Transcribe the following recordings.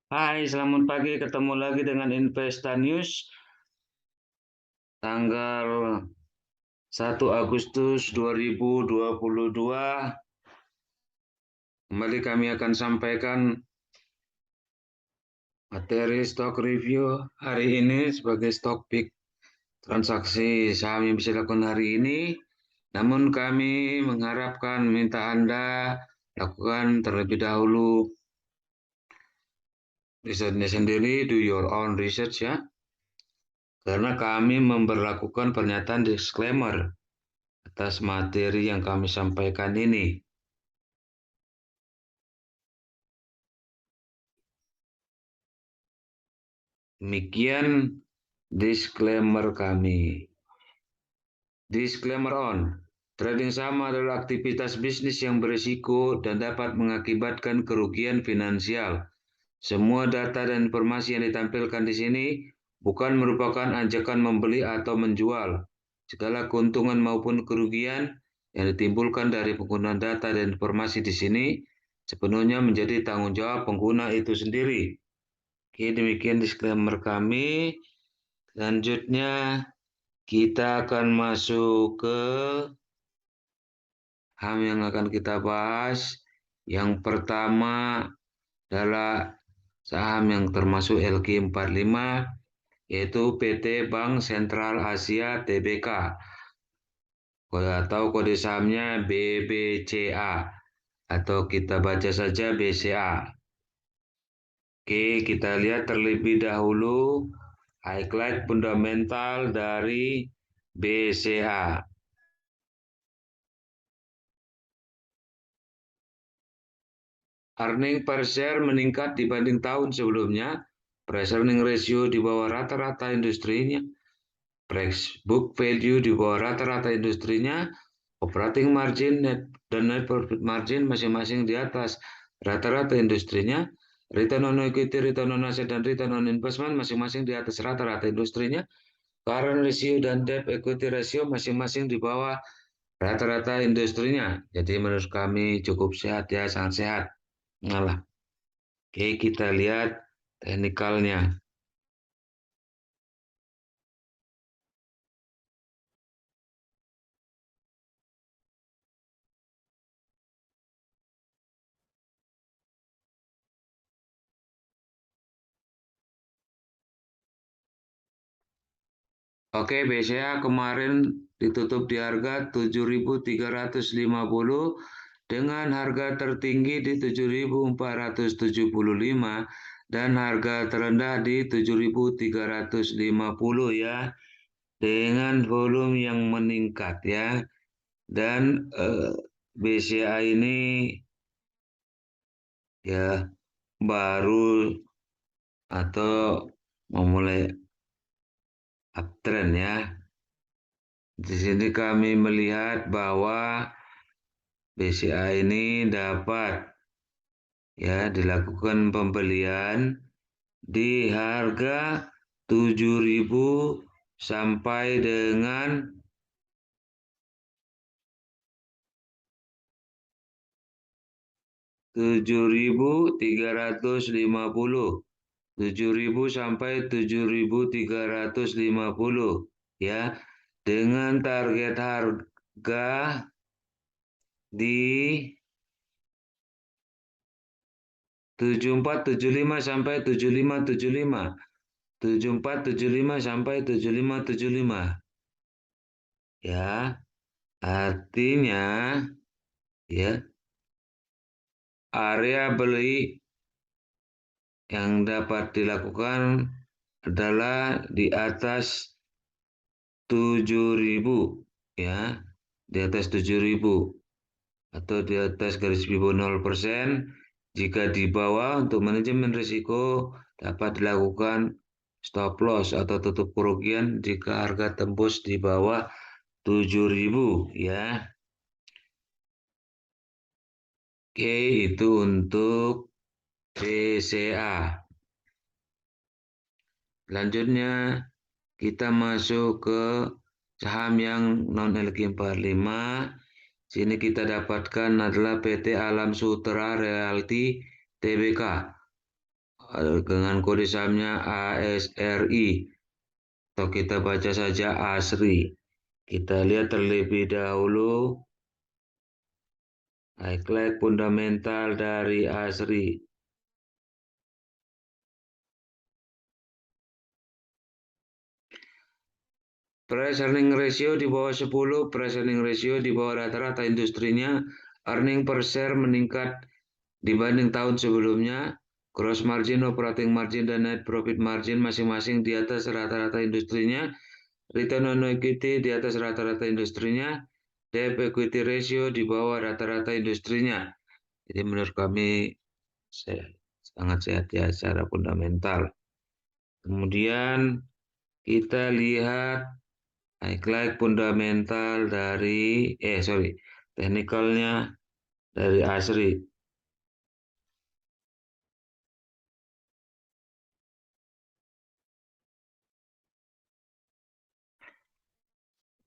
Hai, selamat pagi. Ketemu lagi dengan Investa News tanggal 1 Agustus 2022. Kembali kami akan sampaikan materi stock review hari ini sebagai stock pick transaksi saham yang bisa dilakukan hari ini. Namun kami mengharapkan minta Anda lakukan terlebih dahulu risetnya sendiri, do your own research ya. Karena kami memberlakukan pernyataan disclaimer atas materi yang kami sampaikan ini. Demikian disclaimer kami. Disclaimer on. Trading saham adalah aktivitas bisnis yang berisiko dan dapat mengakibatkan kerugian finansial. Semua data dan informasi yang ditampilkan di sini bukan merupakan ajakan membeli atau menjual. Segala keuntungan maupun kerugian yang ditimbulkan dari penggunaan data dan informasi di sini sepenuhnya menjadi tanggung jawab pengguna itu sendiri. Oke, demikian disclaimer kami. Selanjutnya kita akan masuk ke saham yang akan kita bahas. Yang pertama adalah saham yang termasuk LQ45, yaitu PT Bank Sentral Asia Tbk, atau kode sahamnya BBCA, atau kita baca saja BCA. Oke, kita lihat terlebih dahulu highlight fundamental dari BCA. Earning per share meningkat dibanding tahun sebelumnya. Price earning ratio di bawah rata-rata industrinya. Price book value di bawah rata-rata industrinya. Operating margin dan net profit margin masing-masing di atas rata-rata industrinya. Return on equity, return on asset, dan return on investment masing-masing di atas rata-rata industrinya. Current ratio dan debt equity ratio masing-masing di bawah rata-rata industrinya. Jadi menurut kami cukup sehat ya, sangat sehat. Ngalah. Oke, kita lihat teknikalnya. Oke, BCA kemarin ditutup di harga 7.350 dengan harga tertinggi di 7.475 dan harga terendah di 7.350 ya, dengan volume yang meningkat ya. Dan BCA ini ya baru atau memulai uptrend ya. Di sini kami melihat bahwa BCA ini dapat ya dilakukan pembelian di harga 7.000 sampai dengan 7.350. 7.000 sampai 7.350 ya, dengan target harga di 7475 sampai 7575. 7475 sampai 7575 ya, artinya ya area beli yang dapat dilakukan adalah di atas 7.000 ya, di atas 7.000 atau di atas garis bawah 0%. Jika di bawah, untuk manajemen risiko dapat dilakukan stop loss atau tutup kerugian jika harga tembus di bawah 7.000 ya. Oke, itu untuk BCA. Selanjutnya kita masuk ke saham yang non LQ45. Sini kita dapatkan adalah PT Alam Sutera Realty Tbk. dengan kode sahamnya ASRI, atau kita baca saja ASRI. Kita lihat terlebih dahulu highlight fundamental dari ASRI. Price earning ratio di bawah 10, price earning ratio di bawah rata-rata industrinya, earning per share meningkat dibanding tahun sebelumnya, gross margin, operating margin, dan net profit margin masing-masing di atas rata-rata industrinya, return on equity di atas rata-rata industrinya, debt equity ratio di bawah rata-rata industrinya. Jadi menurut kami sangat sehat ya secara fundamental. Kemudian kita lihat highlight fundamental dari teknikalnya dari ASRI.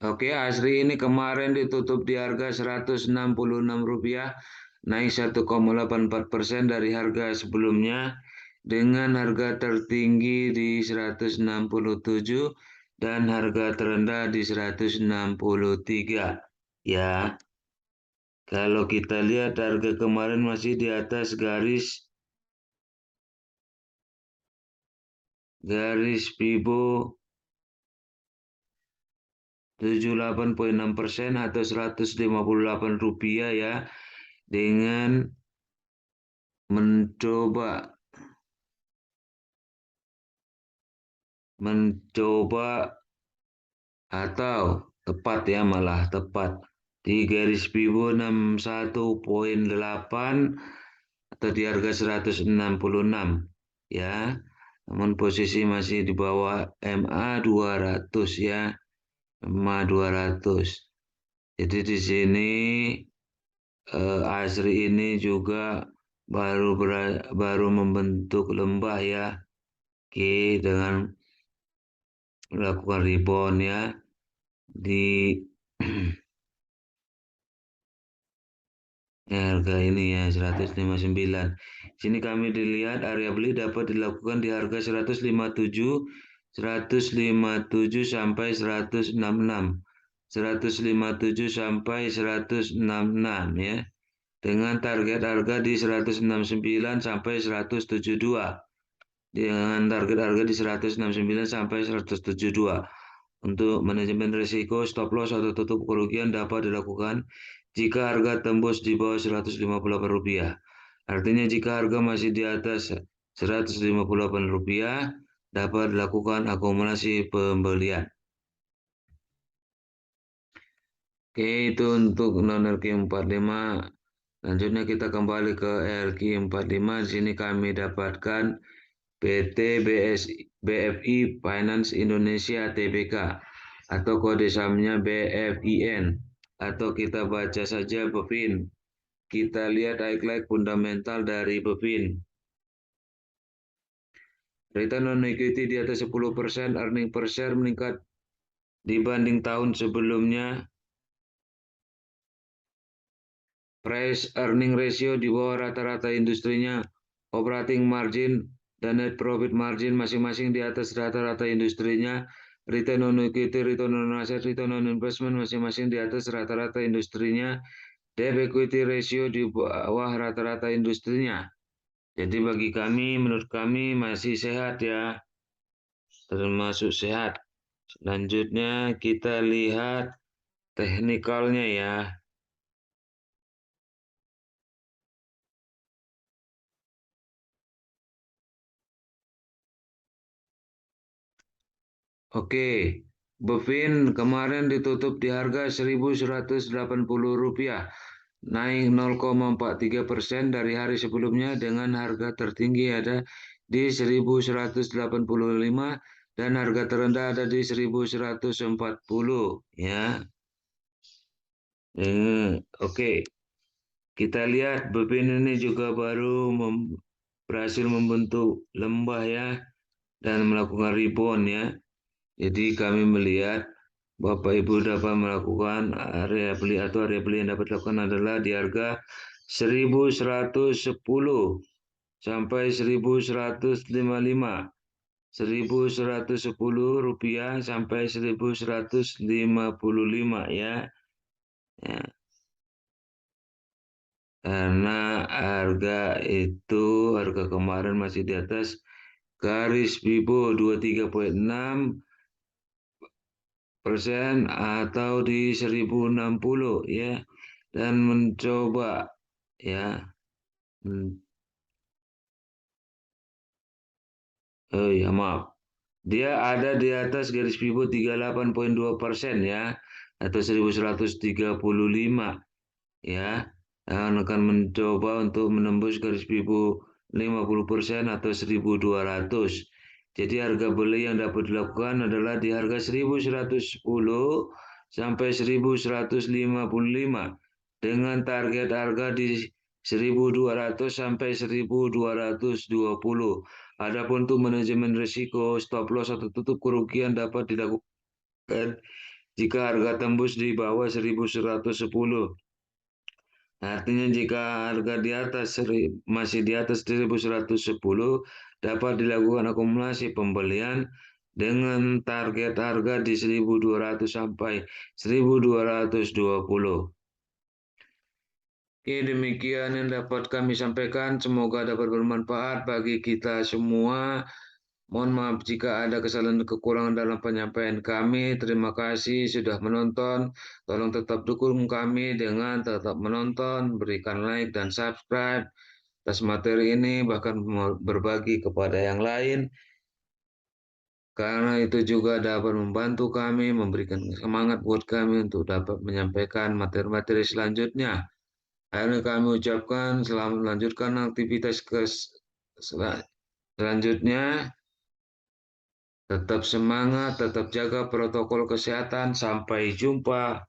Oke, ASRI ini kemarin ditutup di harga Rp166, naik 1,84% dari harga sebelumnya, dengan harga tertinggi di 167 dan harga terendah di 163. Ya, kalau kita lihat harga kemarin masih di atas garis Fibo 78,6% atau Rp158 ya, dengan mencoba atau tepat ya, malah tepat di garis Fibo 61,8 atau di harga 166 ya. Namun posisi masih di bawah MA 200 ya. MA 200. Jadi di sini ASRI ini juga baru membentuk lembah ya. Oke, dengan melakukan rebound ya di harga ini ya 159. Sini kami dilihat area beli dapat dilakukan di harga 157 sampai 166. 157 sampai 166 ya. Dengan target harga di 169 sampai 172. Dengan target harga di 169 sampai 172. Untuk manajemen risiko, stop loss atau tutup kerugian dapat dilakukan jika harga tembus di bawah Rp158. Artinya jika harga masih di atas Rp158, dapat dilakukan akumulasi pembelian. Oke, itu untuk non-RQ45. Selanjutnya kita kembali ke RQ45. Di sini kami dapatkan PT BFI Finance Indonesia Tbk atau kode sahamnya BFIN, atau kita baca saja BEFIN. Kita lihat highlight fundamental dari BEFIN. Return on equity di atas 10%, earning per share meningkat dibanding tahun sebelumnya. Price earning ratio di bawah rata-rata industrinya, operating margin dan net profit margin masing-masing di atas rata-rata industrinya, return on equity, return on asset, return on investment masing-masing di atas rata-rata industrinya, debt equity ratio di bawah rata-rata industrinya. Jadi bagi kami, menurut kami masih sehat ya, termasuk sehat. Selanjutnya kita lihat teknikalnya ya. Oke, BEFIN kemarin ditutup di harga Rp1.180, naik 0,43% dari hari sebelumnya, dengan harga tertinggi ada di 1.185 dan harga terendah ada di 1.140 ya. Oke, kita lihat BEFIN ini juga baru berhasil membentuk lembah ya dan melakukan rebound ya. Jadi kami melihat Bapak Ibu dapat melakukan area beli yang dapat dilakukan adalah di harga 1.110 sampai 1.155. 1.110 rupiah sampai 1.155 ya. Ya. Karena harga kemarin masih di atas garis Bibo 23,6% atau di 1.060 ya, dan mencoba ya. Oh ya, maaf. Dia ada di atas garis Fibo 38,2% ya, atau 1.135 ya. Dan akan mencoba untuk menembus garis Fibo 50% atau 1.200. Jadi harga beli yang dapat dilakukan adalah di harga 1.110 sampai 1.155 dengan target harga di 1.200 sampai 1.220. Adapun untuk manajemen risiko, stop loss atau tutup kerugian dapat dilakukan jika harga tembus di bawah 1.110. Artinya jika harga di atas masih di atas 1.110 dapat dilakukan akumulasi pembelian dengan target harga di 1.200 sampai 1.220. Oke, demikian yang dapat kami sampaikan. Semoga dapat bermanfaat bagi kita semua. Mohon maaf jika ada kesalahan dan kekurangan dalam penyampaian kami. Terima kasih sudah menonton. Tolong tetap dukung kami dengan tetap menonton, berikan like dan subscribe atas materi ini, bahkan berbagi kepada yang lain. Karena itu juga dapat membantu kami, memberikan semangat buat kami untuk dapat menyampaikan materi-materi selanjutnya. Akhirnya kami ucapkan selamat melanjutkan aktivitas selanjutnya. Tetap semangat, tetap jaga protokol kesehatan. Sampai jumpa.